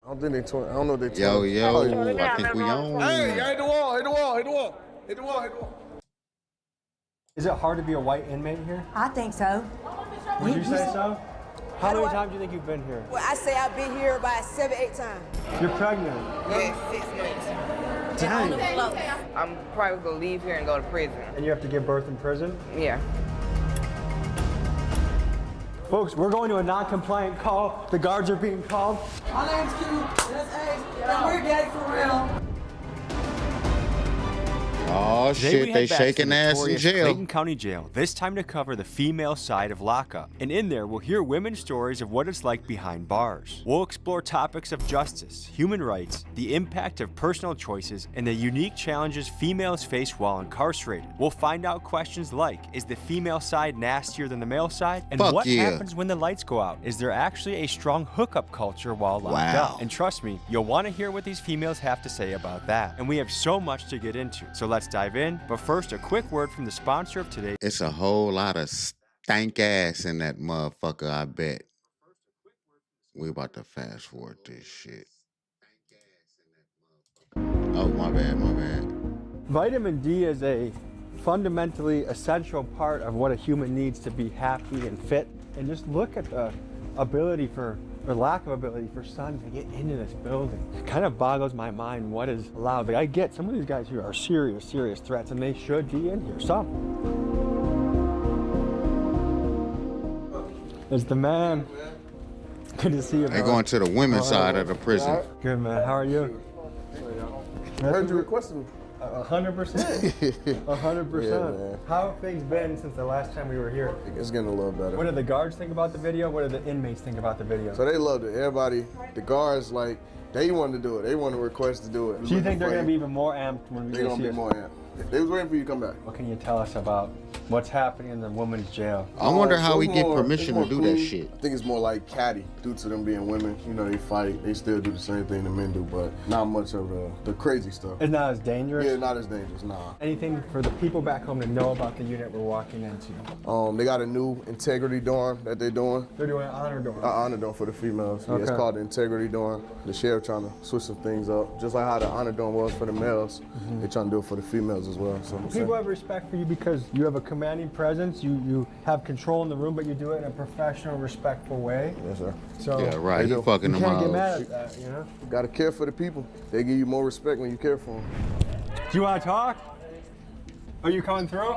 I don't think they 20. I don't know if they 20. Yo, I think we on. Hey, hit the wall, hit the wall, hit the wall. Hit the wall, hit the wall. Is it hard to be a white inmate here? I think so. Would you say so? How many times do you think you've been here? Well, I say I've been here about 7, 8 times. You're pregnant. Yeah, 6 months. Dang. I'm probably gonna leave here and go to prison. And you have to give birth in prison? Yeah. Folks, we're going to a non-compliant call. The guards are being called. My name's Q. That's Ace. And we're gay for real. Oh shit, they shaking ass in jail. Clayton County Jail, this time to cover the female side of lockup. And in there, we'll hear women's stories of what it's like behind bars. We'll explore topics of justice, human rights, the impact of personal choices, and the unique challenges females face while incarcerated. We'll find out questions like, is the female side nastier than the male side? And Fuck what yeah. happens when the lights go out? Is there actually a strong hookup culture while locked Wow. up? And trust me, you'll want to hear what these females have to say about that. And we have so much to get into. So let's dive in. But first, a quick word from the sponsor of today. It's a whole lot of stank ass in that motherfucker, I bet. We about to fast forward this shit. Oh, my bad. Vitamin D is a fundamentally essential part of what a human needs to be happy and fit. And just look at the ability for, or lack of ability for sun to get into this building. It kind of boggles my mind what is allowed. Like, I get some of these guys here are serious threats, and they should be in here. Some. It's the man. Good to see you, They bro. going to the women's side of the prison. Good, man. How are you? I heard you requested me. 100%. 100%. Yeah, man. How have things been since the last time we were here? It's getting a little better. What do the guards think about the video? What do the inmates think about the video? So they loved it. Everybody, the guards, like, they wanted to do it. They wanted to request to do it. Do you think they're going to be even more amped when we They're see going to be us? more amped. They was waiting for you to come back. What can you tell us about what's happening in the women's jail? I wonder So how we it's get more- permission it's to more do that clean. shit. I think it's more like catty due to them being women. You know, they fight. They still do the same thing the men do, but not much of the crazy stuff. It's not as dangerous? Yeah, not as dangerous, nah. Anything for the people back home to know about the unit we're walking into? They got a new integrity dorm that they're doing. They're doing an honor dorm. Honor dorm for the females. Yeah, it's Okay. called the integrity dorm. The sheriff trying to switch some things up. Just like how the honor dorm was for the males, they're trying to do it for the females as well. So I'm saying- People have respect for you because you have a commanding presence. You have control in the room, but you do it in a professional, respectful way. Yes, sir. So Yeah, right. They He do. fucking you them can't get out. mad at that, you know? You gotta care for the people. They give you more respect when you care for them. Do you want to talk? Are you coming through?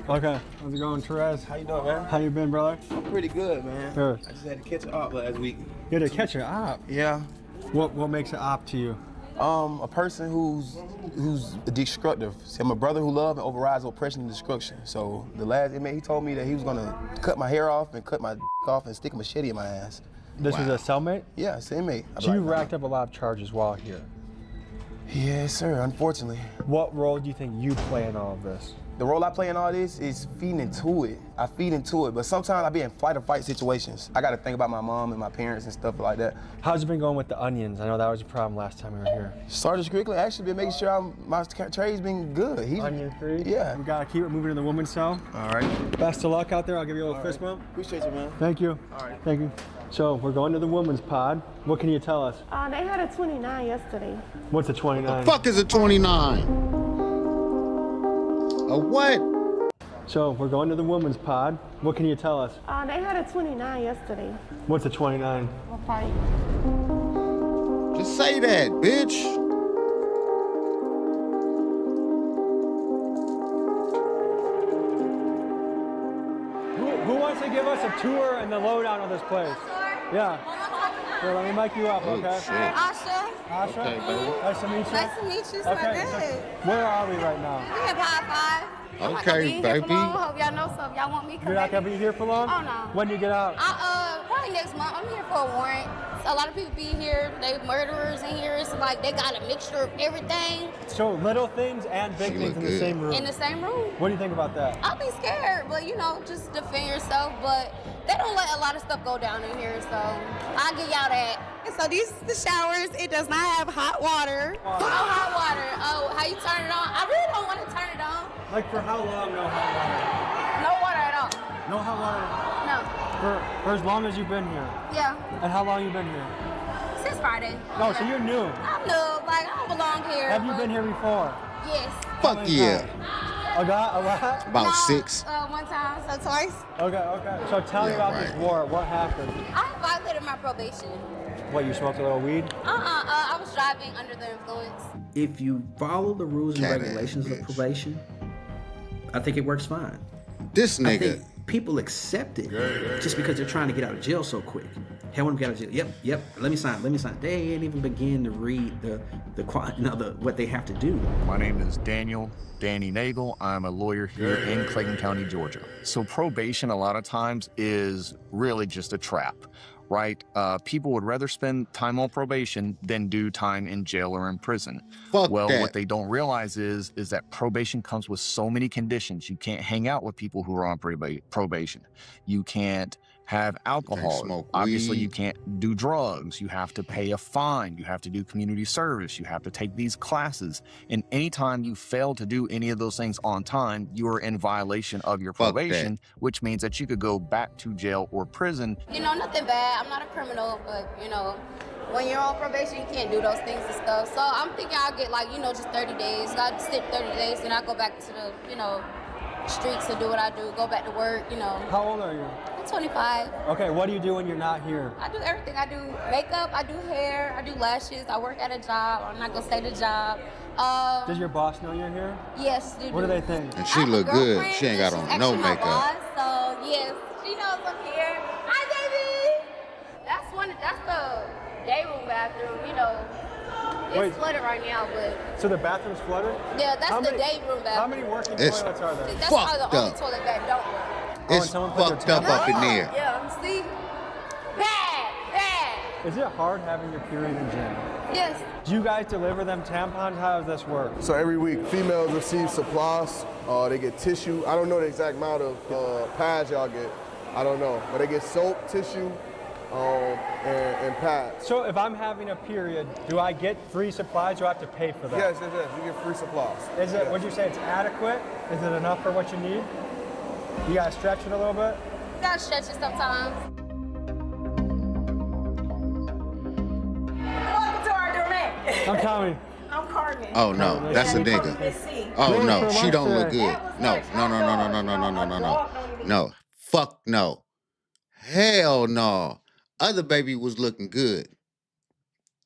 Okay. How's it going, Therese? How you doing, man? How you been, brother? I'm pretty good, man. Good. I just had to catch an op last week. You had to catch an op. Yeah. What makes an op to you? A person who's destructive. See, I'm a brother who loves and overrides oppression and destruction. So the last inmate, he told me that he was gonna cut my hair off and cut my off and stick a machete in my ass. This was a cellmate? Yeah, it's an inmate. So you racked up a lot of charges while here. Yes, sir, unfortunately. What role do you think you play in all of this? The role I play in all this is feeding into it. I feed into it, but sometimes I be in flight or fight situations. I gotta think about my mom and my parents and stuff like that. How's it been going with the onions? I know that was a problem last time we were here. Sergeant Strickland actually been making sure my trade's been good. He's Onion free? Yeah. We gotta keep it moving to the women's cell. All right. Best of luck out there. I'll give you a little fist bump. Appreciate you, man. Thank you. All right. Thank you. So we're going to the women's pod. What can you tell us? They had a 29 yesterday. What's a 29? Fuck is a 29? A what? So we're going to the women's pod. What can you tell us? They had a 29 yesterday. What's a 29? A fight. Just say that, bitch. Who wants to give us a tour and the lowdown of this place? Yeah. Here, let me mic you up, okay? Shit. Asha. Asha? Okay, baby. Nice to meet you. Nice to meet you. So Okay, good. where are we right now? We in Pod 5. I'm not gonna Okay, be here for baby. long. Hope y'all know so. If y'all want me, come You're not back. gonna be here for long? Oh, no. When do you get out? Probably next month. I'm here for a warrant. A lot of people be here. They murderers in here. It's like they got a mixture of everything So little things and big She things look in the good. same room. in the same room. What do you think about that? I'll be scared, but you know, just defend yourself. But they don't let a lot of stuff go down in here, so I'll give y'all that. So these is the showers. It does not have hot water. No hot water. Oh, how you turn it on? I really don't want to turn it on. Like for how long, no hot water? No water at all. No hot water No. for as long as you've been here. Yeah. And how long you been here? Since This Friday. No, so you're new. I'm new. Like, I don't belong here. Have you but- been here before? Yes. Fuck yeah. A lot? About No, 6. One time, so twice. Okay. So tell me Yeah, about right. this war. What happened? I violated my probation. What, you smoked a little weed? I was driving under the influence. If you follow the rules and Cat-ass regulations of bitch. probation, I think it works fine. This I nigga. think people accept it just because they're trying to get out of jail so quick. Hell, when we get out of jail, yep, let me sign. They ain't even begin to read what they have to do. My name is Danny Nagel. I'm a lawyer here in Clayton County, Georgia. So probation a lot of times is really just a trap, right? People would rather spend time on probation than do time in jail or in prison. Fuck Well, that. what they don't realize is that probation comes with so many conditions. You can't hang out with people who are on probation. You can't have alcohol. smoke Obviously, weed. you can't do drugs. You have to pay a fine. You have to do community service. You have to take these classes. And anytime you fail to do any of those things on time, you are in violation of your Fuck that. probation, which means that you could go back to jail or prison. You know, nothing bad. I'm not a criminal, but, you know, when you're on probation, you can't do those things and stuff. So I'm thinking I'll get, like, you know, just 30 days. I'd sit 30 days, and I'll go back to the, you know, streets and do what I do, go back to work, you know. How old are you? I'm 25. Okay, what do you do when you're not here? I do everything. I do makeup, I do hair, I do lashes, I work at a job. I'm not gonna say the job. Does your boss know you're here? Yes, they What do do. they think? And she I have a look good. girlfriend, She ain't got and on she's no actually my makeup. boss, so yes, she knows I'm here. Hi, baby. That's the day room bathroom. You know, it's Wait. flooded right now, but So the bathroom's flooded? yeah, that's How the many- day room bathroom. How many working It's- toilets are there? That's probably Fucked the only up. toilet that don't work. Oh, It's and someone put their fucked up tab- up in there. Yeah, see, bad. Is it hard having your period in jail? Yes. Do you guys deliver them tampons? How does this work? So every week, females receive supplies. They get tissue. I don't know the exact amount of pads y'all get. I don't know, but they get soap, tissue, and pads. So if I'm having a period, do I get free supplies or do I have to pay for that? Yes. You get free supplies. Is it, would you say it's adequate? Is it enough for what you need? You gotta stretch it a little bit? You gotta stretch it sometimes. Welcome to our domain. I'm coming. I'm Carmen. Oh no, that's a nigga. Let's see. Oh Going no, for she lunch don't look today. good. No. No. Fuck no. Hell no. Other baby was looking good.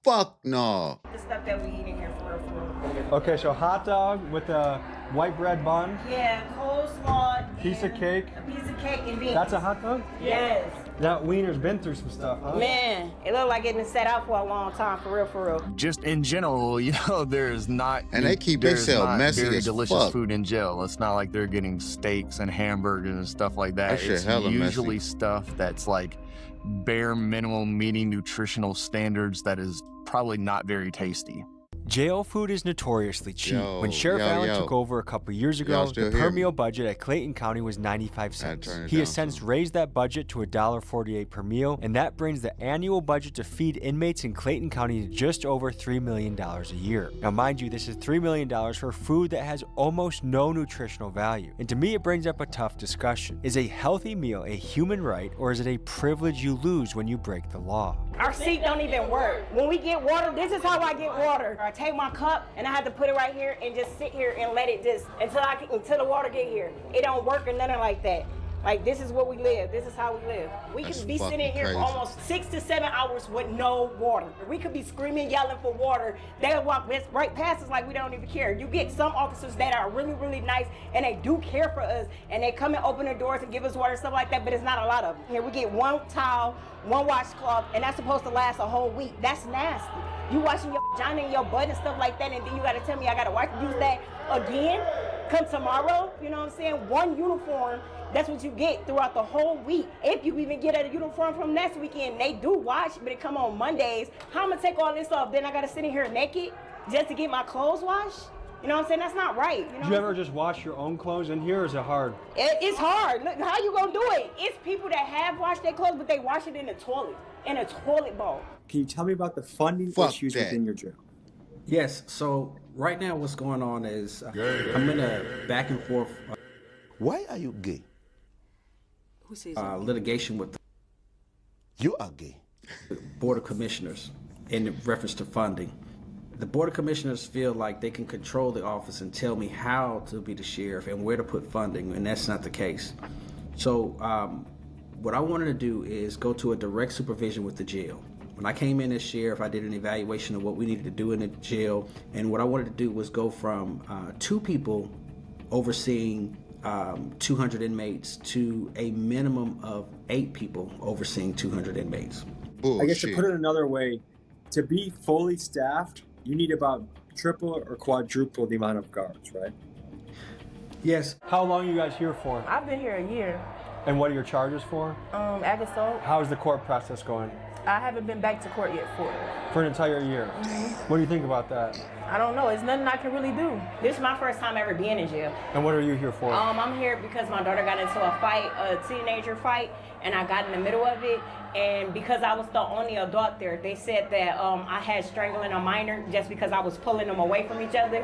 Fuck no. The stuff that we eat in here for real. Okay, so hot dog with a white bread bun, Yeah, coleslaw. piece of and cake. A piece of cake and beans. That's a hot dog? Yes. That wiener's been through some stuff, huh? Man, it looked like it been set out for a long time, for real. Just in general, you know, there's not And they keep there's themselves not messy very as delicious fuck. food in jail. It's not like they're getting steaks and hamburgers and stuff like that. That shit It's hella usually messy. stuff that's like bare minimum meeting nutritional standards that is probably not very tasty. Jail food is notoriously cheap. Yo, when Sheriff yo, Allen yo. took over a couple years Y'all ago, still the hear per me? meal budget at Clayton County was 95 Had to cents. turn it He has down since some. raised that budget to $1.48 per meal, and that brings the annual budget to feed inmates in Clayton County to just over $3 million a year. Now, mind you, this is $3 million for food that has almost no nutritional value. And to me, it brings up a tough discussion. Is a healthy meal a human right, or is it a privilege you lose when you break the law? Our seat don't even work. When we get water, this is how I get water. I take my cup and I have to put it right here and just sit here and let it just until the water get here. It don't work or nothing like that. Like, this is what we live. This is how we live. We That's could be fucking sitting here crazy. for almost 6 to 7 hours with no water. We could be screaming, yelling for water. They'll walk right past us like we don't even care. You get some officers that are really, really nice and they do care for us and they come and open the doors and give us water and stuff like that, but it's not a lot of them. Here we get one towel, one washcloth, and that's supposed to last a whole week. That's nasty. You washing your vagina and your butt and stuff like that, and then you gotta tell me I gotta use that again? Come tomorrow, you know what I'm saying? One uniform, that's what you get throughout the whole week. If you even get a uniform from next weekend, they do wash, but it come on Mondays. How I'm gonna take all this off? Then I gotta sit in here naked just to get my clothes washed? You know what I'm saying? That's not right. You know Do you ever just wash your own clothes in here, or is it hard? It's hard. Look, how you gonna do it? It's people that have washed their clothes, but they wash it in a toilet bowl. Can you tell me about the funding Fuck issues that. within your jail? Yes, so right now what's going on is I'm in a back and forth Why are you gay? Who says litigation with You are gay. the Board of Commissioners. in reference to funding. The Board of Commissioners feel like they can control the office and tell me how to be the sheriff and where to put funding, and that's not the case. So what I wanted to do is go to a direct supervision with the jail. When I came in as sheriff, I did an evaluation of what we needed to do in the jail, and what I wanted to do was go from 2 people overseeing 200 inmates to a minimum of 8 people overseeing 200 inmates. I guess to put it another way, to be fully staffed, you need about triple or quadruple the amount of guards, right? Yes. How long are you guys here for? I've been here a year. And what are your charges for? Ag assault. How's the court process going? I haven't been back to court yet for it. For an entire year. What do you think about that? I don't know. It's nothing I can really do. This is my first time ever being in jail. And what are you here for? I'm here because my daughter got into a fight, a teenager fight, and I got in the middle of it. And because I was the only adult there, they said that I had strangling a minor just because I was pulling them away from each other,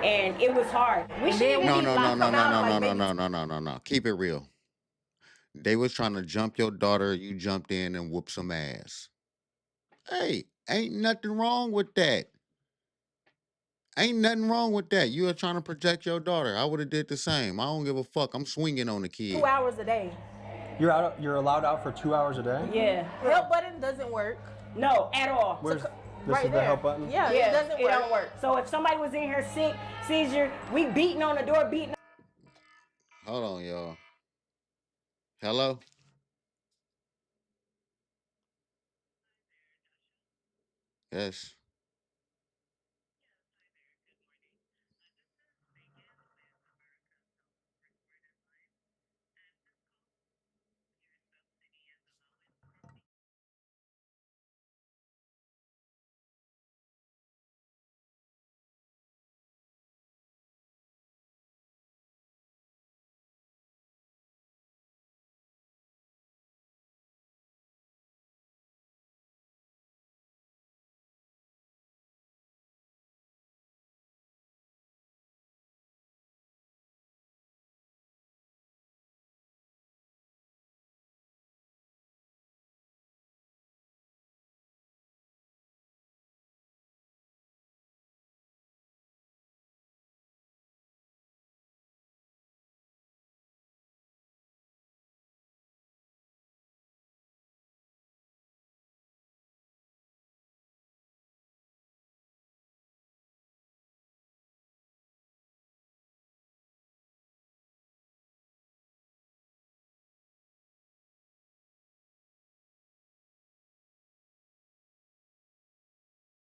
and it was hard. We shouldn't No, be no, no, locked no, up no, out no, like no, babies. no, no, no, no, no. Keep it real. They was trying to jump your daughter. You jumped in and whooped some ass. Hey, ain't nothing wrong with that. Ain't nothing wrong with that. You are trying to protect your daughter. I would have did the same. I don't give a fuck. I'm swinging on the kid. 2 hours a day. You're allowed out for 2 hours a day? Yeah. Help button doesn't work. No, at all. Where's this right is the there. help button? Yeah, it doesn't It work. don't work. So if somebody was in here sick, seizure, we beating on the door, beating. Hold on, y'all. Hello? Yes.